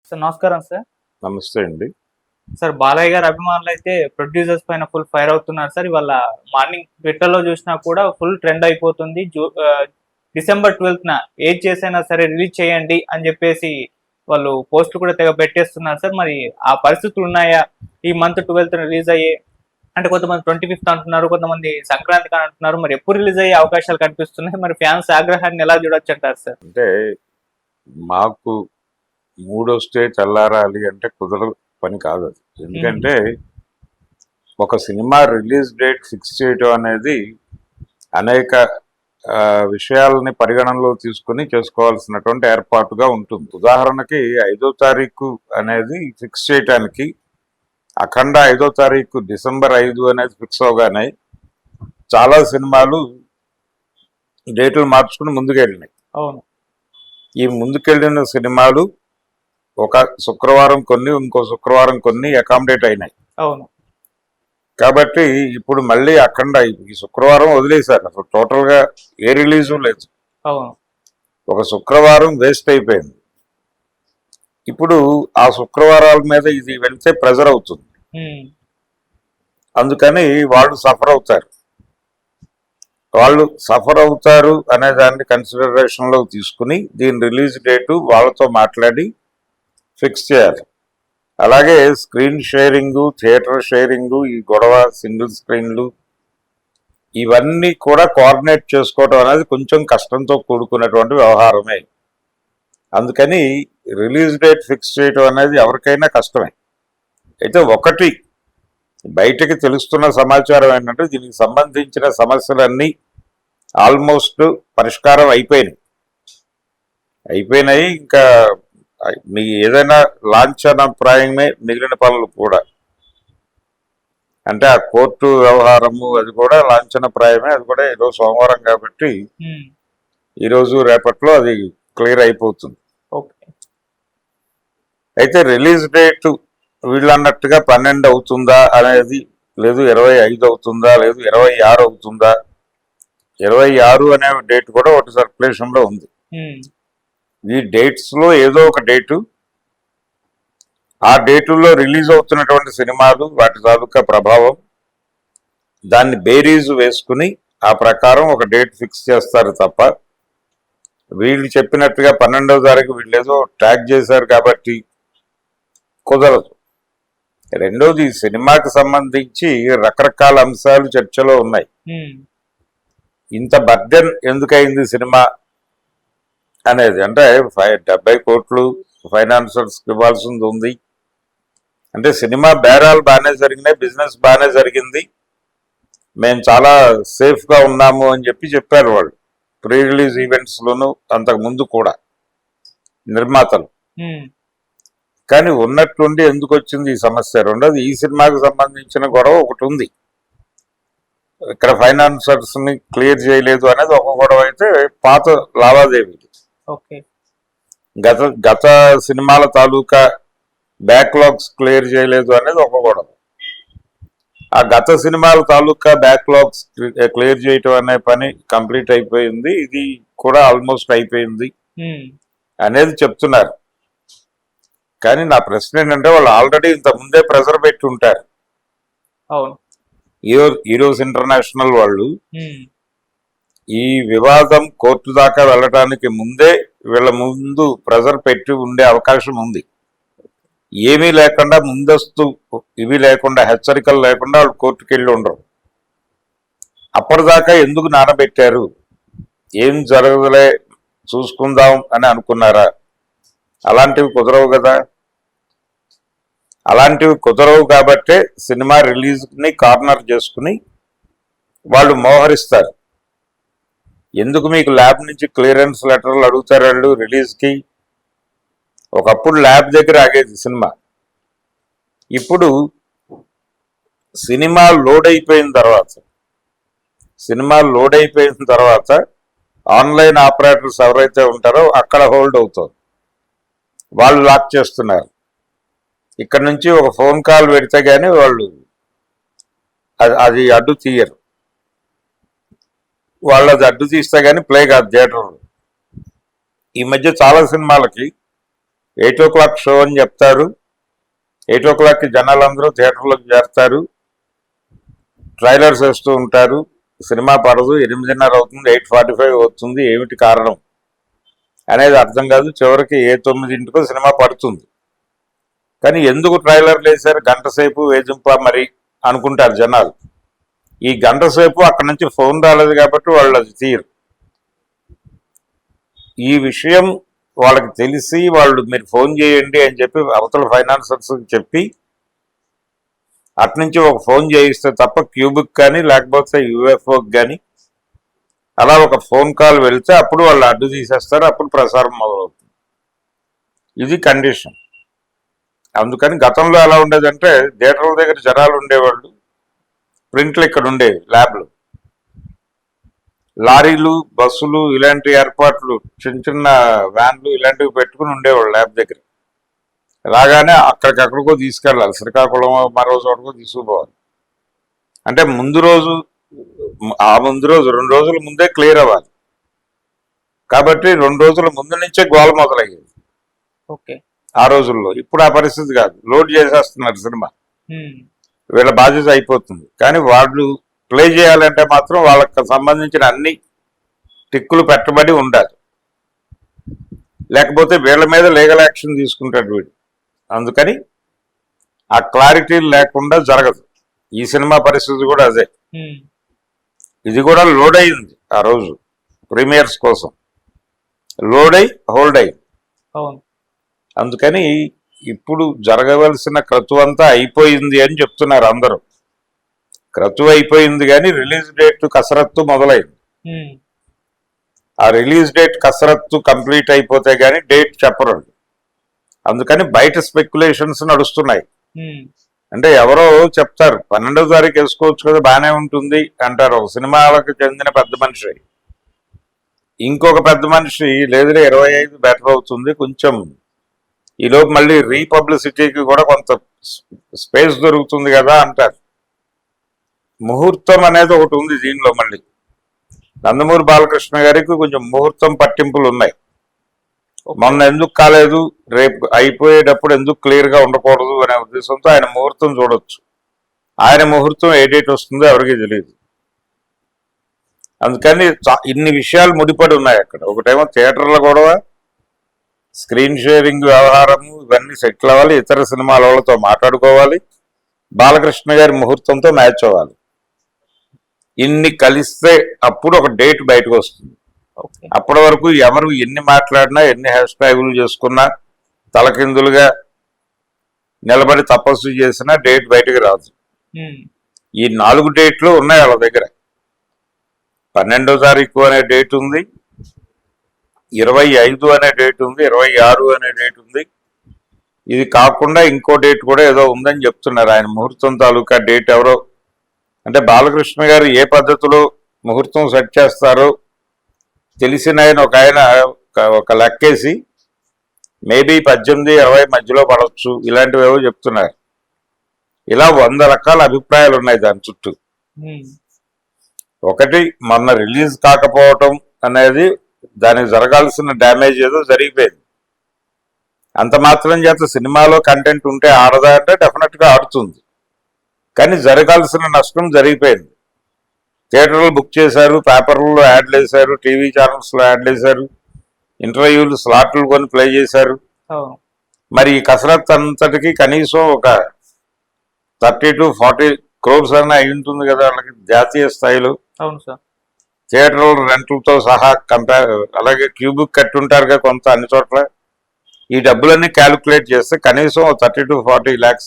Sir నమస్కారం sir. నమస్తే అండి. సార్ బాలయ్య గారి అభిమానులైతే ప్రొడ్యూసర్స్ పైన ఫుల్ ఫైర్ అవుతున్నారు సార్. ఇవాళ మార్నింగ్ ట్విట్టర్‌లో చూసినా కూడా ఫుల్ ట్రెండ్ అయిపోతుంది. డిసెంబర్ 12న ఏది చేసైనా సరే రిలీజ్ చేయండి అని చెప్పేసి వాళ్ళు పోస్టులు కూడా తెగ పెట్టేస్తున్నారు సార్. మరి ఆ పరిస్థితులు ఉన్నాయా? ఈ మంత్ 12న రిలీజ్ అయ్యే అంటే కొంతమంది 25th అంటున్నారు, కొంతమంది సంక్రాంతికి అంటున్నారు. మరి ఎప్పుడు రిలీజ్ అయ్యే అవకాశాలు కనిపిస్తున్నాయి? మరి ఫ్యాన్స్ ఆగ్రహాన్ని ఎలా చూడొచ్చంటారు సార్? అంటే మాకు మూడో స్టేజ్ చల్లారాలి అంటే కుదరని పని కాదు అది. ఎందుకంటే ఒక సినిమా రిలీజ్ డేట్ ఫిక్స్ చేయడం అనేది అనేక విషయాలని పరిగణనలో తీసుకుని చేసుకోవాల్సినటువంటి ఏర్పాటుగా ఉంటుంది. ఉదాహరణకి 5వ తారీఖు అనేది ఫిక్స్ చేయడానికి అఖండ 5వ తారీఖు డిసెంబర్ 5 అనేది ఫిక్స్ అవగానే చాలా సినిమాలు డేట్లు మార్చుకుని ముందుకెళ్ళినాయి. అవును. ఈ ముందుకెళ్ళిన సినిమాలు ఒక శుక్రవారం కొన్ని, ఇంకో శుక్రవారం కొన్ని అకామిడేట్ అయినాయి. అవును. కాబట్టి ఇప్పుడు మళ్ళీ అఖండ ఈ శుక్రవారం వదిలేశారు. అసలు టోటల్ గా ఏ రిలీజు లేదు. అవును. ఒక శుక్రవారం వేస్ట్ అయిపోయింది. ఇప్పుడు ఆ శుక్రవారాల మీద ఇది వెళ్తే ప్రెజర్ అవుతుంది. అందుకని వాళ్ళు సఫర్ అవుతారు. వాళ్ళు సఫర్ అవుతారు అనే దాన్ని కన్సిడరేషన్ లో తీసుకుని దీని రిలీజ్ డేటు వాళ్ళతో మాట్లాడి ఫిక్స్ చేయాలి. అలాగే స్క్రీన్ షేరింగ్, థియేటర్ షేరింగ్, ఈ గొడవ, సింగిల్ స్క్రీన్లు, ఇవన్నీ కూడా కోఆర్డినేట్ చేసుకోవడం అనేది కొంచెం కష్టంతో కూడుకున్నటువంటి వ్యవహారమే. అందుకని రిలీజ్ డేట్ ఫిక్స్ చేయడం అనేది ఎవరికైనా కష్టమే. అయితే ఒకటి బయటకి తెలుస్తున్న సమాచారం ఏంటంటే దీనికి సంబంధించిన సమస్యలన్నీ ఆల్మోస్ట్ పరిష్కారం అయిపోయినాయి. ఇంకా మీ ఏదైనా లాంఛనప్రాయమే మిగిలిన పనులు కూడా, అంటే ఆ కోర్టు వ్యవహారము అది కూడా లాంఛనప్రాయమే. అది కూడా ఈరోజు సోమవారం కాబట్టి ఈరోజు రేపట్లో అది క్లియర్ అయిపోతుంది. అయితే రిలీజ్ డేట్ వీళ్ళు అన్నట్టుగా 12 అవుతుందా అనేది, లేదు 25 అవుతుందా, లేదు 26 అవుతుందా. 26 అనే డేట్ కూడా ఒకటి సర్క్యులేషన్ లో ఉంది. ఈ డేట్స్ లో ఏదో ఒక డేటు, ఆ డేటుల్లో రిలీజ్ అవుతున్నటువంటి సినిమాలు, వాటి తాలూకా ప్రభావం, దాన్ని బేరీజు వేసుకుని ఆ ప్రకారం ఒక డేట్ ఫిక్స్ చేస్తారు తప్ప వీళ్ళు చెప్పినట్టుగా 12వ తారీఖు వీళ్ళు ఏదో ట్యాగ్ చేశారు కాబట్టి కుదరదు. రెండోది, సినిమాకి సంబంధించి రకరకాల అంశాలు చర్చలో ఉన్నాయి. ఇంత బర్డెన్ ఎందుకైంది సినిమా అనేది, అంటే 70 కోట్లు ఫైనాన్సర్స్ ఇవ్వాల్సింది ఉంది. అంటే సినిమా బేరాలు బాగానే జరిగినాయి, బిజినెస్ బాగానే జరిగింది, మేము చాలా సేఫ్ గా ఉన్నాము అని చెప్పారు వాళ్ళు ప్రీ రిలీజ్ ఈవెంట్స్ లోను, అంతకు ముందు కూడా నిర్మాతలు. కానీ ఉన్నట్టుండి ఎందుకు వచ్చింది ఈ సమస్య? రెండోది, ఈ సినిమాకి సంబంధించిన గొడవ ఒకటి ఉంది. ఇక్కడ ఫైనాన్సర్స్ ని క్లియర్ చేయలేదు అనేది ఒక గొడవ అయితే, పాత లావాదేవీలు, గత సినిమాల తాలూకా బ్యాక్లాగ్స్ క్లియర్ చేయలేదు అనేది ఒక గొడవ. ఆ గత సినిమాల తాలూకా బ్యాక్లాగ్స్ క్లియర్ చేయటం అనే పని కంప్లీట్ అయిపోయింది, ఇది కూడా ఆల్మోస్ట్ అయిపోయింది అనేది చెప్తున్నారు. కానీ నా ప్రశ్న ఏంటంటే, వాళ్ళు ఆల్రెడీ ఇంత ముందే ప్రెజర్ పెట్టి ఉంటారు. హీరోస్ ఇంటర్నేషనల్ వాళ్ళు ఈ వివాదం కోర్టు దాకా వెళ్ళడానికి ముందే వీళ్ళ ముందు ప్రెజర్ పెట్టి ఉండే అవకాశం ఉంది. ఏమీ లేకుండా, ముందస్తు ఇవి లేకుండా, హెచ్చరికలు లేకుండా వాళ్ళు కోర్టుకు వెళ్ళి ఉండరు. అప్పటిదాకా ఎందుకు నానబెట్టారు? ఏం జరగదులే చూసుకుందాం అని అనుకున్నారా? అలాంటివి కుదరవు కదా. అలాంటివి కుదరవు కాబట్టే సినిమా రిలీజ్ ని కార్నర్ చేసుకుని వాళ్ళు మోహరిస్తారు. ఎందుకు మీకు ల్యాబ్ నుంచి క్లియరెన్స్ లెటర్లు అడుగుతారు వాళ్ళు రిలీజ్ కి? ఒకప్పుడు ల్యాబ్ దగ్గర ఆగేది సినిమా. ఇప్పుడు సినిమా లోడ్ అయిపోయిన తర్వాత ఆన్లైన్ ఆపరేటర్స్ ఎవరైతే ఉంటారో అక్కడ హోల్డ్ అవుతారు, వాళ్ళు లాక్ చేస్తున్నారు. ఇక్కడ నుంచి ఒక ఫోన్ కాల్ పెడితే గానీ వాళ్ళు అది అడ్డు తీయరు. వాళ్ళు అది అడ్డు తీస్తే గానీ ప్లే కాదు థియేటర్లో. ఈ మధ్య చాలా సినిమాలకి 8 o'clock షో అని చెప్తారు. 8 o'clock జనాలందరూ థియేటర్లోకి చేరుతారు, ట్రైలర్స్ వేస్తూ ఉంటారు. సినిమా పడదు, 8:30 అవుతుంది, 8:45 అవుతుంది. ఏమిటి కారణం అనేది అర్థం కాదు. చివరికి 9:00కో సినిమా పడుతుంది. కానీ ఎందుకు ట్రైలర్లు వేశారు, గంట సేపు వేధింప మరి అనుకుంటారు జనాలు. ఈ గంట సేపు అక్కడి నుంచి ఫోన్ రాలేదు కాబట్టి వాళ్ళు అది తీయరు. ఈ విషయం వాళ్ళకి తెలిసి వాళ్ళు మీరు ఫోన్ చేయండి అని చెప్పి అవతల ఫైనాన్సర్స్ చెప్పి అట్నుంచి ఒక ఫోన్ చేయిస్తే తప్ప క్యూబిక్ కానీ లేకపోతే యూఎఫ్ఓకి కానీ అలా ఒక ఫోన్ కాల్ వెళ్తే అప్పుడు వాళ్ళు అడ్డు తీసేస్తారు, అప్పుడు ప్రసారం మొదలవుతుంది. ఇది కండిషన్. అందుకని గతంలో ఎలా ఉండేదంటే థియేటర్ల దగ్గర జనాలు ఉండేవాళ్ళు, ప్రింట్లు ఇక్కడ ఉండేవి, ల్యాబ్లు, లారీలు, బస్సులు, ఇలాంటి ఏర్పాట్లు, చిన్న చిన్న వ్యాన్లు ఇలాంటివి పెట్టుకుని ఉండేవాళ్ళు ల్యాబ్ దగ్గర. రాగానే అక్కడికక్కడికో తీసుకెళ్ళాలి, శ్రీకాకుళం మరో చోటకో తీసుకుపోవాలి. అంటే ముందు రోజు 2 రోజుల ముందే క్లియర్ అవ్వాలి కాబట్టి 2 రోజుల ముందు నుంచే గోల మొదలయ్యేది ఓకే ఆ రోజుల్లో. ఇప్పుడు ఆ పరిస్థితి కాదు, లోడ్ చేసేస్తున్నారు సినిమా, వీళ్ళ బాధ్యత అయిపోతుంది. కానీ వాళ్ళు ప్లే చేయాలంటే మాత్రం వాళ్ళకి సంబంధించిన అన్ని టిక్కులు పెట్టబడి ఉండాలి, లేకపోతే వీళ్ళ మీద లీగల్ యాక్షన్ తీసుకుంటాడు వీడు. అందుకని ఆ క్లారిటీ లేకుండా జరగదు. ఈ సినిమా పరిస్థితి కూడా అదే. ఇది కూడా లోడ్ అయింది ఆ రోజు ప్రీమియర్స్ కోసం, లోడ్ అయి హోల్డ్ అయింది. అందుకని ఇప్పుడు జరగవలసిన క్రతువు అంతా అయిపోయింది అని చెప్తున్నారు అందరూ. క్రతువు అయిపోయింది కానీ రిలీజ్ డేట్ కసరత్తు మొదలైంది. ఆ రిలీజ్ డేట్ కసరత్తు కంప్లీట్ అయిపోతే గానీ డేట్ చెప్పరు. అందుకని బయట స్పెక్యులేషన్స్ నడుస్తున్నాయి. అంటే ఎవరో చెప్తారు 12వ తారీఖు వేసుకోవచ్చు కదా, బాగానే ఉంటుంది అంటారు. సినిమాలకు చెందిన పెద్ద మనిషి, ఇంకొక పెద్ద మనిషి లేదులే 25 బెటర్ అవుతుంది కొంచెం, ఈలోపు మళ్ళీ రీపబ్లిసిటీకి కూడా కొంత స్పేస్ దొరుకుతుంది కదా అంటారు. ముహూర్తం అనేది ఒకటి ఉంది దీనిలో. మళ్ళీ నందమూరి బాలకృష్ణ గారికి కొంచెం ముహూర్తం పట్టింపులు ఉన్నాయి. మొన్న ఎందుకు కాలేదు, రేపు అయిపోయేటప్పుడు ఎందుకు క్లియర్గా ఉండకూడదు అనే ఉద్దేశంతో ఆయన ముహూర్తం చూడొచ్చు. ఆయన ముహూర్తం ఏ డేట్ వస్తుందో ఎవరికి తెలియదు. అందుకని ఇన్ని విషయాలు ముడిపడి ఉన్నాయి అక్కడ. ఒకటేమో థియేటర్ల గొడవ, స్క్రీన్ షేరింగ్ వ్యవహారము, ఇవన్నీ సెటిల్ అవ్వాలి, ఇతర సినిమాల వాళ్ళతో మాట్లాడుకోవాలి, బాలకృష్ణ గారి ముహూర్తంతో మ్యాచ్ అవ్వాలి. ఇన్ని కలిస్తే అప్పుడు ఒక డేట్ బయటకు వస్తుంది. అప్పటి వరకు ఎవరు ఎన్ని మాట్లాడినా, ఎన్ని హ్యాష్ ట్యాగులు చేసుకున్నా, తలకిందులుగా నిలబడి తపస్సు చేసినా డేట్ బయటకు రాదు. ఈ 4 డేట్లు ఉన్నాయి వాళ్ళ దగ్గర. 12వ తారీఖు అనే డేట్ ఉంది, 25 అనే డేట్ ఉంది, 26 అనే డేట్ ఉంది. ఇది కాకుండా ఇంకో డేట్ కూడా ఏదో ఉందని చెప్తున్నారు. ఆయన ముహూర్తం తాలూకా డేట్ ఎవరో, అంటే బాలకృష్ణ గారు ఏ పద్ధతిలో ముహూర్తం సెట్ చేస్తారో తెలిసిన ఆయన ఒక లెక్కేసి మేబీ 18, 20 మధ్యలో పడవచ్చు, ఇలాంటివి ఏవో చెప్తున్నారు. ఇలా 100 రకాల అభిప్రాయాలు ఉన్నాయి దాని చుట్టూ. ఒకటి, మొన్న రిలీజ్ కాకపోవటం అనేది దానికి జరగాల్సిన డ్యామేజ్ ఏదో జరిగిపోయింది. అంత మాత్రం చేత సినిమాలో కంటెంట్ ఉంటే ఆడదా అంటే డెఫినెట్గా ఆడుతుంది. కానీ జరగాల్సిన నష్టం జరిగిపోయింది. థియేటర్లు బుక్ చేశారు, పేపర్లలో యాడ్లు వేశారు, టీవీ ఛానల్స్లో యాడ్లు వేశారు, ఇంటర్వ్యూలు స్లాట్లు కొని ప్లే చేశారు. మరి ఈ కసరత్ అంతటికి కనీసం ఒక 30 to 40 crores అన్న అయి ఉంటుంది కదా వాళ్ళకి జాతీయ స్థాయిలో. థియేటర్ల రెంట్లతో సహా అలాగే క్యూబిక్ కట్టుంటారుగా కొంత అన్ని చోట్ల. ఈ డబ్బులన్నీ క్యాలిక్యులేట్ చేస్తే కనీసం 30 to 40 lakhs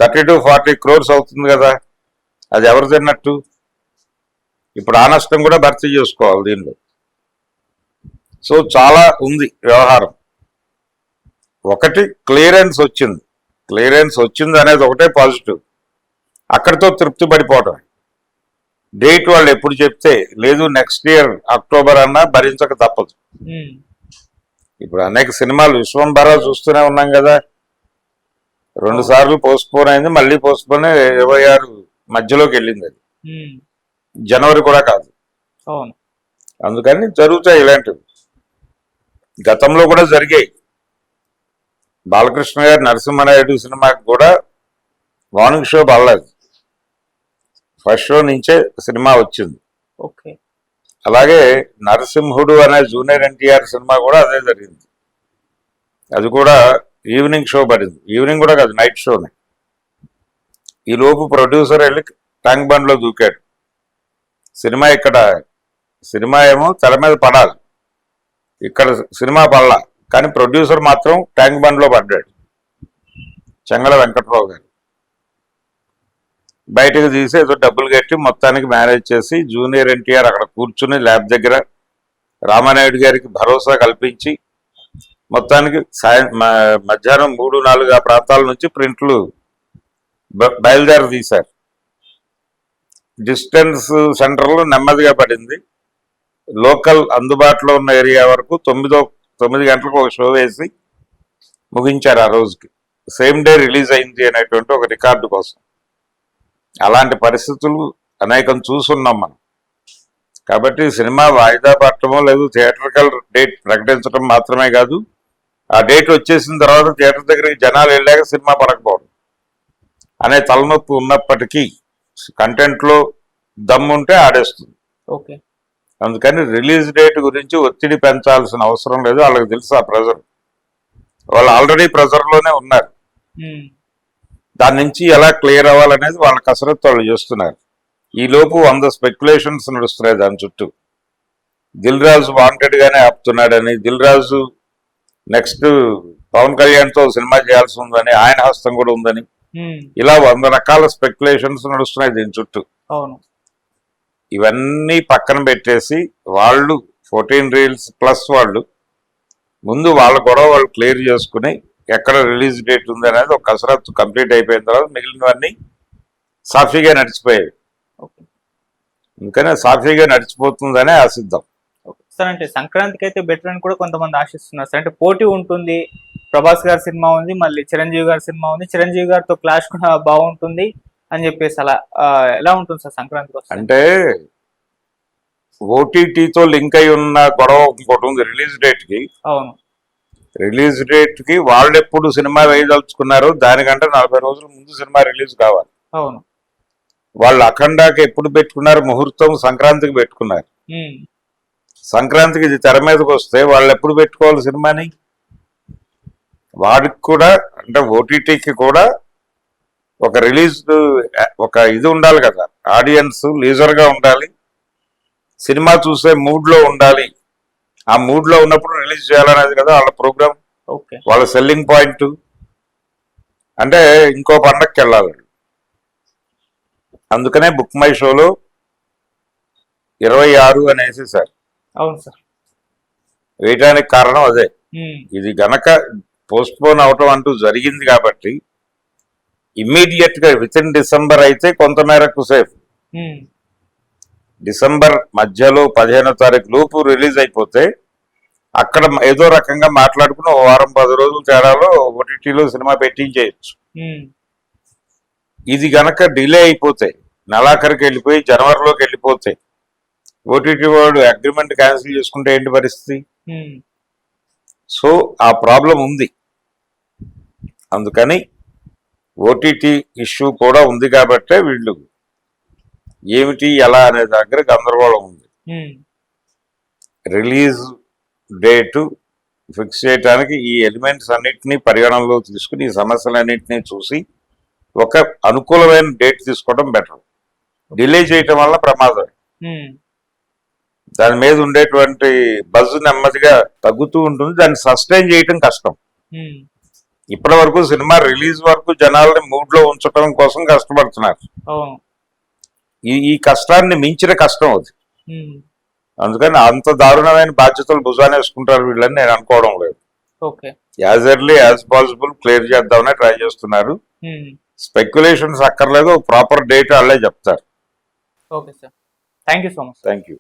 30 to 40 crores అవుతుంది కదా. అది ఎవరు తిన్నట్టు? ఇప్పుడు ఆ నష్టం కూడా భర్తీ చేసుకోవాలి దీనిలో. సో చాలా ఉంది వ్యవహారం. ఒకటి, క్లియరెన్స్ వచ్చింది అనేది ఒకటే పాజిటివ్. అక్కడితో తృప్తి పడిపోవటం. డేట్ వాళ్ళు ఎప్పుడు చెప్తే లేదు, నెక్స్ట్ ఇయర్ అక్టోబర్ అన్నా భరించక తప్పదు. ఇప్పుడు అనేక సినిమాలు విశ్వంభర చూస్తూనే ఉన్నాం కదా, 2 సార్లు పోస్ట్పోన్ అయింది, మళ్ళీ పోస్ట్పోన్ 26 మధ్యలోకి వెళ్ళింది. అది జనవరి కూడా కాదు. అందుకని జరుగుతాయి ఇలాంటివి. గతంలో కూడా జరిగాయి. బాలకృష్ణ గారు నరసింహనాయుడు సినిమాకి కూడా మార్నింగ్ షో పడలేదు, ఫస్ట్ షో నుంచే సినిమా వచ్చింది. ఓకే. అలాగే నరసింహుడు అనే జూనియర్ ఎన్టీఆర్ సినిమా కూడా అదే జరిగింది. అది కూడా ఈవినింగ్ షో పడింది, ఈవినింగ్ కూడా కాదు, నైట్ షోనే. ఈ లోపు ప్రొడ్యూసర్ వెళ్ళి ట్యాంక్ బండ్లో దూకాడు. సినిమా ఏమో తెర మీద పడాలి, ఇక్కడ సినిమా పడలా, కానీ ప్రొడ్యూసర్ మాత్రం ట్యాంక్ బండ్లో పడ్డాడు. చెంగళ వెంకట్రావు గారు బయటకు తీసి ఏదో డబ్బులు కట్టి మొత్తానికి మేనేజ్ చేసి జూనియర్ ఎన్టీఆర్ అక్కడ కూర్చుని ల్యాబ్ దగ్గర రామానాయుడు గారికి భరోసా కల్పించి మొత్తానికి మధ్యాహ్నం 3-4 ఆ ప్రాంతాల నుంచి ప్రింట్లు బయలుదేరి తీశారు. డిస్టెన్స్ సెంటర్లో నెమ్మదిగా పడింది. లోకల్ అందుబాటులో ఉన్న ఏరియా వరకు 9 గంటలకు ఒక షో వేసి ముగించారు. ఆ రోజుకి సేమ్ డే రిలీజ్ అయింది అనేటువంటి ఒక రికార్డు కోసం. అలాంటి పరిస్థితులు అనేకం చూసున్నాం మనం. కాబట్టి సినిమా వాయిదా పడటమో లేదు, థియేటర్కల్ డేట్ ప్రకటించడం మాత్రమే కాదు, ఆ డేట్ వచ్చేసిన తర్వాత థియేటర్ దగ్గరికి జనాలు వెళ్ళాక సినిమా పడకపోవడం అనే తలనొప్పి ఉన్నప్పటికీ కంటెంట్లో దమ్ముంటే ఆడేస్తుంది. ఓకే. అందుకని రిలీజ్ డేట్ గురించి ఒత్తిడి పెంచాల్సిన అవసరం లేదు. వాళ్ళకి తెలుసు ఆ ప్రెజర్, వాళ్ళు ఆల్రెడీ ప్రెజర్లోనే ఉన్నారు. దాని నుంచి ఎలా క్లియర్ అవ్వాలనేది వాళ్ళ కసరత్తు వాళ్ళు చేస్తున్నారు. ఈ లోపు 100 స్పెక్యులేషన్స్ నడుస్తున్నాయి దాని చుట్టూ. దిల్ రాజు వాంటెడ్ గానే ఆపుతున్నాడని, దిల్ రాజు నెక్స్ట్ పవన్ కళ్యాణ్ తో సినిమా చేయాల్సి ఉందని, ఆయన హస్తం కూడా ఉందని, ఇలా 100 రకాల స్పెక్యులేషన్స్ నడుస్తున్నాయి దీని చుట్టూ. ఇవన్నీ పక్కన పెట్టేసి వాళ్ళు 14 రీల్స్ ప్లస్ వాళ్ళు ముందు వాళ్ళ గొడవ వాళ్ళు క్లియర్ చేసుకుని ఎక్కడ రిలీజ్ డేట్ ఉంది అనేది ఒక కసరత్తు కంప్లీట్ అయిపోయిన తర్వాత మిగిలినవన్నీ సాఫీగా నడిచిపోయాయి. అందుకనే సాఫీగా నడిచిపోతుందనే ఆశిద్దాం. సార్, అంటే సంక్రాంతికి అయితే బెటర్ అని కూడా కొంతమంది ఆశిస్తున్నారు సార్. అంటే పోటీ ఉంటుంది, ప్రభాస్ గారి సినిమా ఉంది, మళ్ళీ చిరంజీవి గారి సినిమా ఉంది, చిరంజీవి గారితో క్లాష్ కూడా బాగుంటుంది అని చెప్పేసి అలా ఎలా ఉంటుంది సార్ సంక్రాంతికి? అంటే ఓటీటీతో లింక్ అయి ఉన్న గొడవ ఇంకోటి ఉంది రిలీజ్ డేట్ కి. అవును, రిలీజ్ డేట్ కి వాళ్ళు ఎప్పుడు సినిమా వేయదలుచుకున్నారో దానికంటే 40 రోజుల ముందు సినిమా రిలీజ్ కావాలి. అవును. వాళ్ళు అఖండాకి ఎప్పుడు పెట్టుకున్నారు ముహూర్తం? సంక్రాంతికి పెట్టుకున్నారు. సంక్రాంతికి ఇది తెర మీదకి వస్తే వాళ్ళు ఎప్పుడు పెట్టుకోవాలి సినిమాని? వాడికి కూడా అంటే ఓటీటీకి కూడా ఒక రిలీజ్ ఒక ఇది ఉండాలి కదా, ఆడియన్స్ లీజర్ గా ఉండాలి, సినిమా చూసే మూడ్ లో ఉండాలి. ఆ మూడ్ లో ఉన్నప్పుడు రిలీజ్ చేయాలనేది కదా వాళ్ళ ప్రోగ్రామ్, వాళ్ళ సెల్లింగ్ పాయింట్. అంటే ఇంకో పండగకి వెళ్ళాలి. అందుకనే బుక్ మై షోలో 26 అనేసి సార్. అవును సార్, వేయడానికి కారణం అదే. ఇది గనక పోస్ట్ పోన్ అవటం అంటూ జరిగింది కాబట్టి ఇమ్మీడియట్ గా విత్ ఇన్ డిసెంబర్ అయితే కొంతమేరకు సేఫ్. డిసెంబర్ మధ్యలో 15వ తారీఖు లోపు రిలీజ్ అయిపోతే అక్కడ ఏదో రకంగా మాట్లాడుకుని 1 వారం 10 రోజుల తేడాలో ఓటీటీలో సినిమా పెట్టించేయచ్చు. ఇది గనక డిలే అయిపోతే నెలాఖరికి వెళ్ళిపోయి జనవరిలోకి వెళ్ళిపోతే ఓటీటీ వాడు అగ్రిమెంట్ క్యాన్సిల్ చేసుకుంటే ఏంటి పరిస్థితి? సో ఆ ప్రాబ్లం ఉంది. అందుకని ఓటీటీ ఇష్యూ కూడా ఉంది కాబట్టే వీళ్ళు ఏమిటి ఎలా అనే దగ్గర గందరగోళం ఉంది. రిలీజ్ డేటు ఫిక్స్ చేయడానికి ఈ ఎలిమెంట్స్ అన్నిటినీ పరిగణనలో తీసుకుని ఈ సమస్యలన్నింటినీ చూసి ఒక అనుకూలమైన డేట్ తీసుకోవడం బెటర్. డిలే చేయటం వల్ల ప్రమాదం. దాని మీద ఉండేటువంటి బజ్ నెమ్మదిగా తగ్గుతూ ఉంటుంది, దాన్ని సస్టైన్ చేయటం కష్టం. ఇప్పటి వరకు సినిమా రిలీజ్ వరకు జనాలని మూడ్ లో ఉంచడం కోసం కష్టపడుతున్నారు. ఈ కష్టాన్ని మించిన కష్టం అది. అందుకని అంత దారుణమైన బాధ్యతలు భుజాన్ని వేసుకుంటారు వీళ్ళని నేను అనుకోవడం లేదు. As early as possible clear చేద్దామని ట్రై చేస్తున్నారు. స్పెక్యులేషన్స్ అక్కర్లేదు, ప్రాపర్ డేట్ వాళ్ళే చెప్తారు. Okay sir, thank you so much. Thank you.